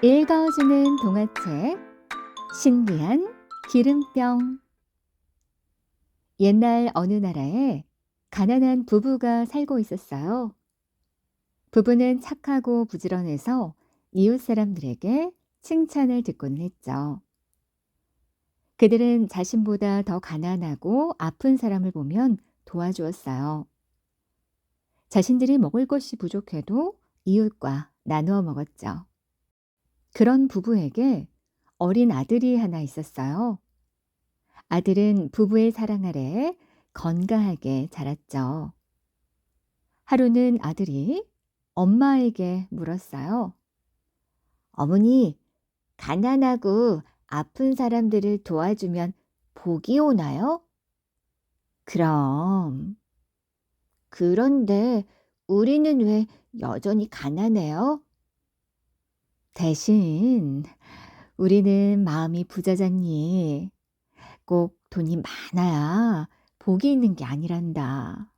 읽어주는 동화책 신비한 기름병. 옛날 어느 나라에 가난한 부부가 살고 있었어요. 부부는 착하고 부지런해서 이웃 사람들에게 칭찬을 듣곤 했죠. 그들은 자신보다 더 가난하고 아픈 사람을 보면 도와주었어요. 자신들이 먹을 것이 부족해도 이웃과 나누어 먹었죠. 그런 부부에게 어린 아들이 하나 있었어요. 아들은 부부의 사랑 아래 건강하게 자랐죠. 하루는 아들이 엄마에게 물었어요. 어머니, 가난하고 아픈 사람들을 도와주면 복이 오나요? 그럼. 그런데 우리는 왜 여전히 가난해요? 대신 우리는 마음이 부자잖니. 꼭 돈이 많아야 복이 있는 게 아니란다.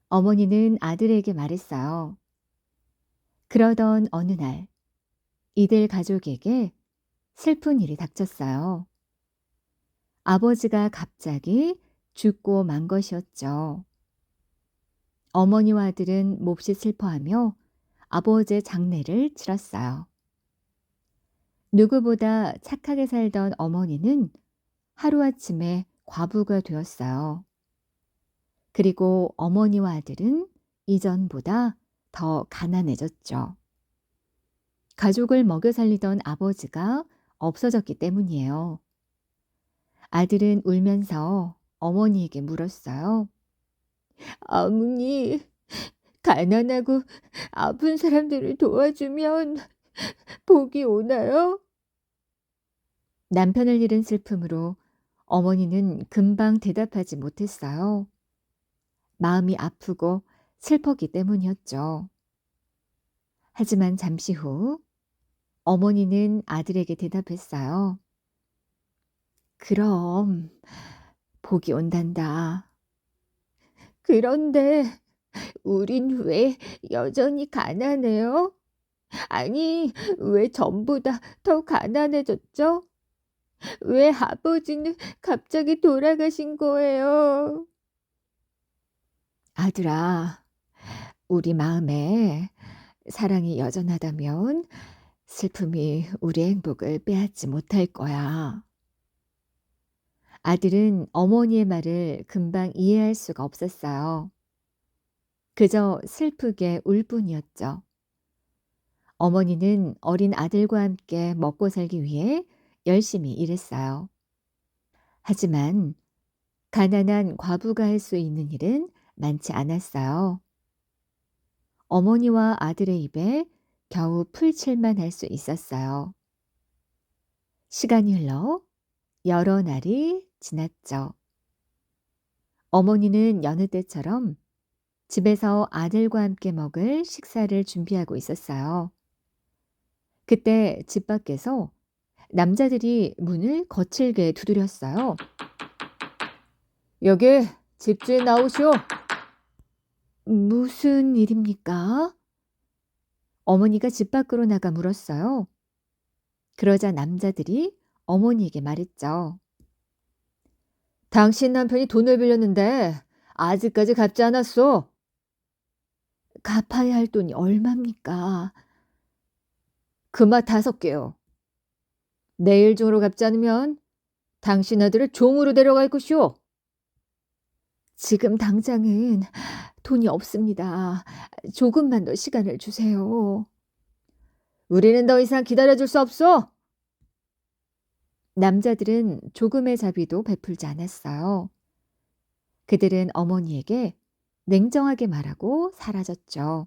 어머니는 아들에게 말했어요. 그러던 어느 날, 이들 가족에게 슬픈 일이 닥쳤어요. 아버지가 갑자기 죽고 만 것이었죠. 어머니와 아들은 몹시 슬퍼하며 아버지의 장례를 치렀어요. 누구보다 착하게 살던 어머니는 하루아침에 과부가 되었어요. 그리고 어머니와 아들은 이전보다 더 가난해졌죠. 가족을 먹여 살리던 아버지가 없어졌기 때문이에요. 아들은 울면서 어머니에게 물었어요. 어머니, 가난하고 아픈 사람들을 도와주면 복이 오나요? 남편을 잃은 슬픔으로 어머니는 금방 대답하지 못했어요. 마음이 아프고 슬펐기 때문이었죠. 하지만 잠시 후 어머니는 아들에게 대답했어요. 그럼 복이 온단다. 그런데 우린 왜 여전히 가난해요? 아니, 왜 전보다 더 가난해졌죠? 왜 아버지는 갑자기 돌아가신 거예요? 아들아, 우리 마음에 사랑이 여전하다면 슬픔이 우리 행복을 빼앗지 못할 거야. 아들은 어머니의 말을 금방 이해할 수가 없었어요. 그저 슬프게 울 뿐이었죠. 어머니는 어린 아들과 함께 먹고 살기 위해 열심히 일했어요. 하지만 가난한 과부가 할 수 있는 일은 많지 않았어요. 어머니와 아들의 입에 겨우 풀칠만 할 수 있었어요. 시간이 흘러 여러 날이 지났죠. 어머니는 여느 때처럼 집에서 아들과 함께 먹을 식사를 준비하고 있었어요. 그때 집 밖에서 남자들이 문을 거칠게 두드렸어요. 여기 집주인 나오시오. 무슨 일입니까? 어머니가 집 밖으로 나가 물었어요. 그러자 남자들이 어머니에게 말했죠. 당신 남편이 돈을 빌렸는데 아직까지 갚지 않았어. 갚아야 할 돈이 얼마입니까? 금화 5개요. 내일 중으로 갚지 않으면 당신 아들을 종으로 데려갈 것이오. 지금 당장은 돈이 없습니다. 조금만 더 시간을 주세요. 우리는 더 이상 기다려줄 수 없어. 남자들은 조금의 자비도 베풀지 않았어요. 그들은 어머니에게 냉정하게 말하고 사라졌죠.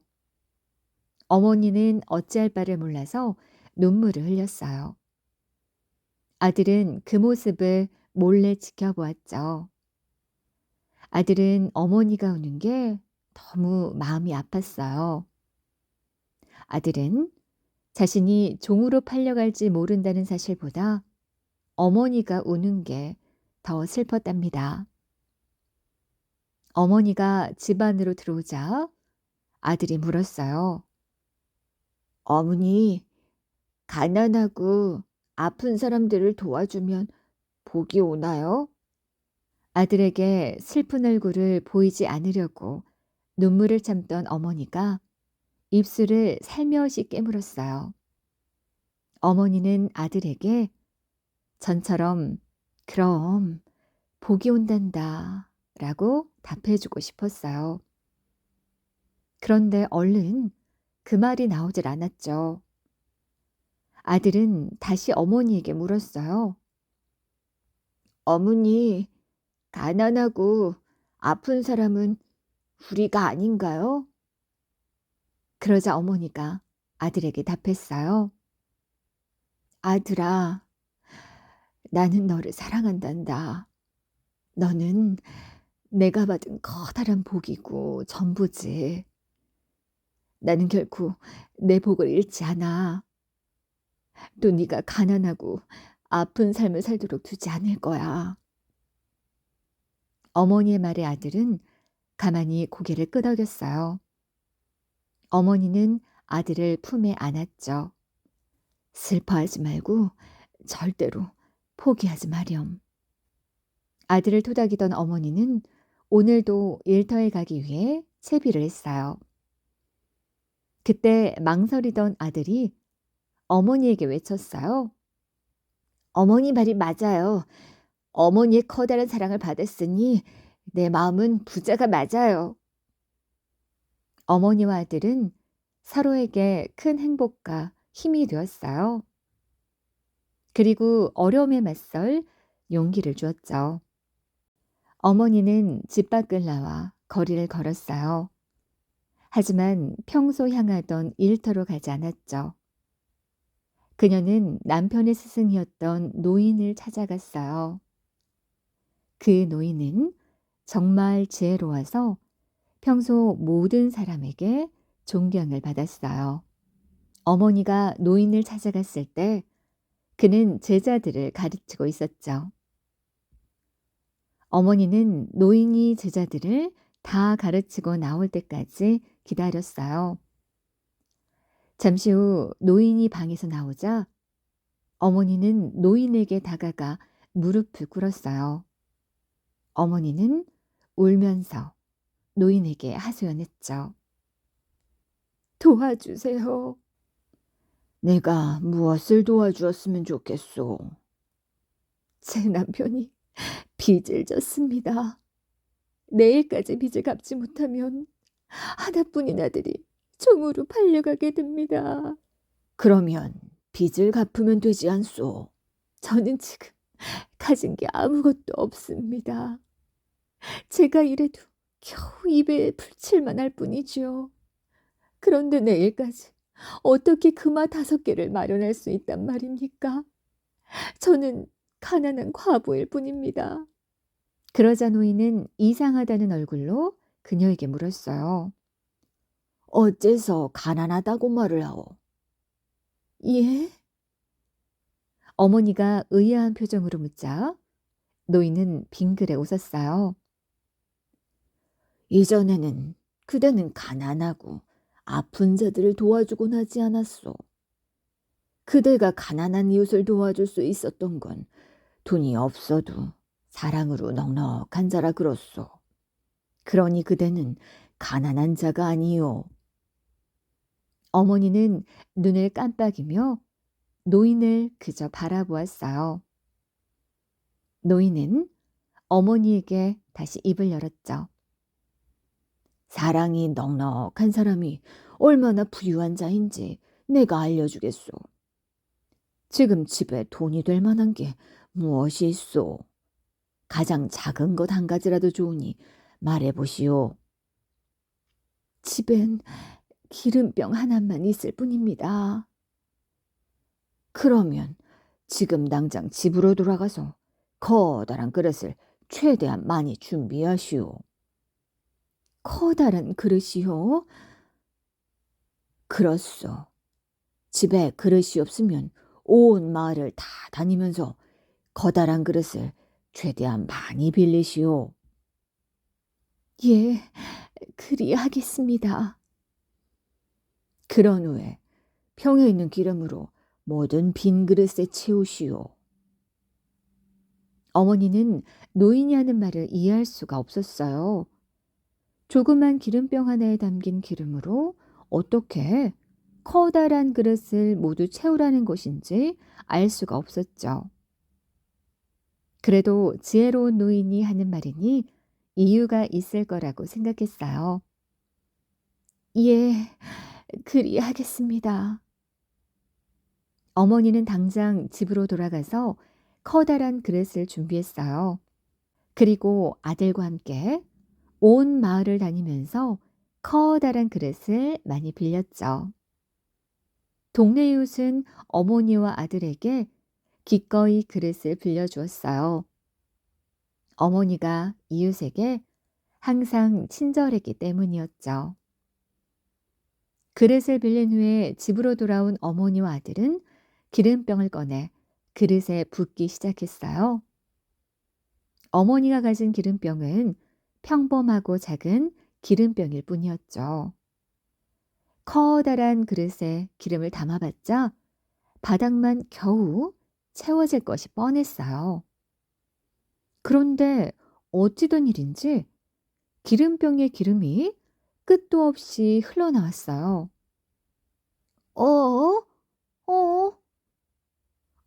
어머니는 어찌할 바를 몰라서 눈물을 흘렸어요. 아들은 그 모습을 몰래 지켜보았죠. 아들은 어머니가 우는 게 너무 마음이 아팠어요. 아들은 자신이 종으로 팔려갈지 모른다는 사실보다 어머니가 우는 게 더 슬펐답니다. 어머니가 집 안으로 들어오자 아들이 물었어요. 어머니, 가난하고 아픈 사람들을 도와주면 복이 오나요? 아들에게 슬픈 얼굴을 보이지 않으려고 눈물을 참던 어머니가 입술을 살며시 깨물었어요. 어머니는 아들에게 전처럼 그럼 복이 온단다 라고 답해주고 싶었어요. 그런데 얼른 그 말이 나오질 않았죠. 아들은 다시 어머니에게 물었어요. 어머니, 가난하고 아픈 사람은 우리가 아닌가요? 그러자 어머니가 아들에게 답했어요. 아들아, 나는 너를 사랑한단다. 너는 내가 받은 커다란 복이고 전부지. 나는 결코 내 복을 잃지 않아. 또 네가 가난하고 아픈 삶을 살도록 두지 않을 거야. 어머니의 말에 아들은 가만히 고개를 끄덕였어요. 어머니는 아들을 품에 안았죠. 슬퍼하지 말고 절대로 포기하지 마렴. 아들을 토닥이던 어머니는 오늘도 일터에 가기 위해 채비를 했어요. 그때 망설이던 아들이 어머니에게 외쳤어요. 어머니 말이 맞아요. 어머니의 커다란 사랑을 받았으니 내 마음은 부자가 맞아요. 어머니와 아들은 서로에게 큰 행복과 힘이 되었어요. 그리고 어려움에 맞설 용기를 주었죠. 어머니는 집 밖을 나와 거리를 걸었어요. 하지만 평소 향하던 일터로 가지 않았죠. 그녀는 남편의 스승이었던 노인을 찾아갔어요. 그 노인은 정말 지혜로워서 평소 모든 사람에게 존경을 받았어요. 어머니가 노인을 찾아갔을 때 그는 제자들을 가르치고 있었죠. 어머니는 노인이 제자들을 다 가르치고 나올 때까지 기다렸어요. 잠시 후 노인이 방에서 나오자 어머니는 노인에게 다가가 무릎을 꿇었어요. 어머니는 울면서 노인에게 하소연했죠. 도와주세요. 내가 무엇을 도와주었으면 좋겠소? 제 남편이 빚을 졌습니다. 내일까지 빚을 갚지 못하면 하나뿐인 아들이 종으로 팔려가게 됩니다. 그러면 빚을 갚으면 되지 않소? 저는 지금 가진 게 아무것도 없습니다. 제가 이래도 겨우 입에 풀칠만 할 뿐이지요. 그런데 내일까지 어떻게 금화 5개를 마련할 수 있단 말입니까? 저는 가난한 과부일 뿐입니다. 그러자 노인은 이상하다는 얼굴로 그녀에게 물었어요. 어째서 가난하다고 말을 하오? 예? 어머니가 의아한 표정으로 묻자 노인은 빙그레 웃었어요. 이전에는 그대는 가난하고 아픈 자들을 도와주곤 하지 않았소. 그대가 가난한 이웃을 도와줄 수 있었던 건 돈이 없어도 사랑으로 넉넉한 자라 그렇소. 그러니 그대는 가난한 자가 아니요. 어머니는 눈을 깜빡이며 노인을 그저 바라보았어요. 노인은 어머니에게 다시 입을 열었죠. 사랑이 넉넉한 사람이 얼마나 부유한 자인지 내가 알려주겠소. 지금 집에 돈이 될 만한 게 무엇이 있소? 가장 작은 것 한 가지라도 좋으니 말해보시오. 집엔 기름병 하나만 있을 뿐입니다. 그러면 지금 당장 집으로 돌아가서 커다란 그릇을 최대한 많이 준비하시오. 커다란 그릇이요? 그렇소. 집에 그릇이 없으면 온 마을을 다 다니면서 커다란 그릇을 최대한 많이 빌리시오. 예, 그리하겠습니다. 그런 후에 평에 있는 기름으로 뭐든 빈 그릇에 채우시오. 어머니는 노인이 하는 말을 이해할 수가 없었어요. 조그만 기름병 하나에 담긴 기름으로 어떻게 커다란 그릇을 모두 채우라는 것인지 알 수가 없었죠. 그래도 지혜로운 노인이 하는 말이니 이유가 있을 거라고 생각했어요. 예, 그리하겠습니다. 어머니는 당장 집으로 돌아가서 커다란 그릇을 준비했어요. 그리고 아들과 함께 온 마을을 다니면서 커다란 그릇을 많이 빌렸죠. 동네 이웃은 어머니와 아들에게 기꺼이 그릇을 빌려주었어요. 어머니가 이웃에게 항상 친절했기 때문이었죠. 그릇을 빌린 후에 집으로 돌아온 어머니와 아들은 기름병을 꺼내 그릇에 붓기 시작했어요. 어머니가 가진 기름병은 평범하고 작은 기름병일 뿐이었죠. 커다란 그릇에 기름을 담아봤자 바닥만 겨우 채워질 것이 뻔했어요. 그런데 어찌된 일인지 기름병의 기름이 끝도 없이 흘러나왔어요. 어? 어?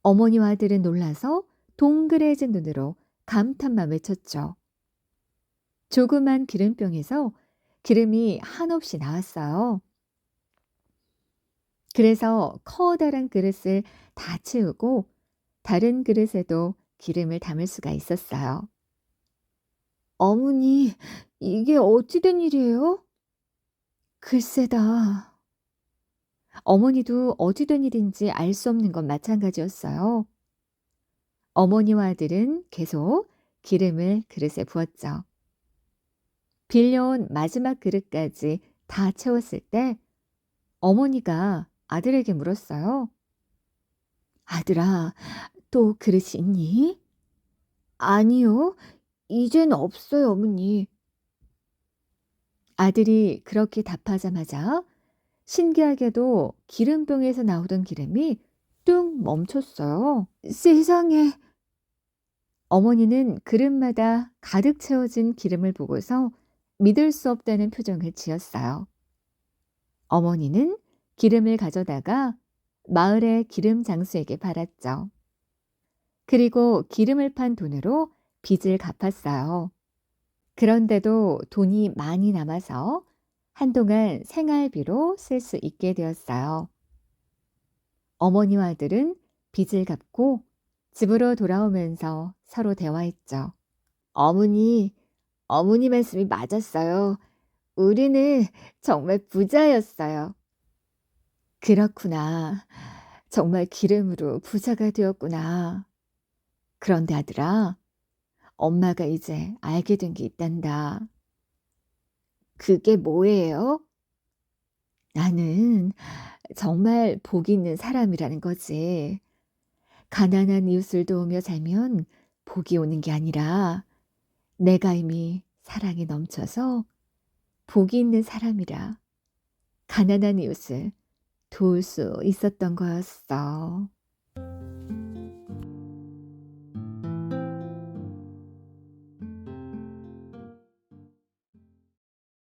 어머니와 아들은 놀라서 동그래진 눈으로 감탄만 외쳤죠. 조그만 기름병에서 기름이 한없이 나왔어요. 그래서 커다란 그릇을 다 채우고 다른 그릇에도 기름을 담을 수가 있었어요. 어머니, 이게 어찌 된 일이에요? 글쎄다. 어머니도 어찌 된 일인지 알 수 없는 건 마찬가지였어요. 어머니와 아들은 계속 기름을 그릇에 부었죠. 빌려온 마지막 그릇까지 다 채웠을 때 어머니가 아들에게 물었어요. 아들아, 또 그릇이 있니? 아니요, 이젠 없어요, 어머니. 아들이 그렇게 답하자마자 신기하게도 기름병에서 나오던 기름이 뚝 멈췄어요. 세상에! 어머니는 그릇마다 가득 채워진 기름을 보고서 믿을 수 없다는 표정을 지었어요. 어머니는 기름을 가져다가 마을의 기름 장수에게 팔았죠. 그리고 기름을 판 돈으로 빚을 갚았어요. 그런데도 돈이 많이 남아서 한동안 생활비로 쓸 수 있게 되었어요. 어머니와 아들은 빚을 갚고 집으로 돌아오면서 서로 대화했죠. 어머니, 어머니 말씀이 맞았어요. 우리는 정말 부자였어요. 그렇구나. 정말 기름으로 부자가 되었구나. 그런데 아들아, 엄마가 이제 알게 된 게 있단다. 그게 뭐예요? 나는 정말 복이 있는 사람이라는 거지. 가난한 이웃을 도우며 살면 복이 오는 게 아니라 내가 이미 사랑이 넘쳐서 복이 있는 사람이라 가난한 이웃을 도울 수 있었던 거였어.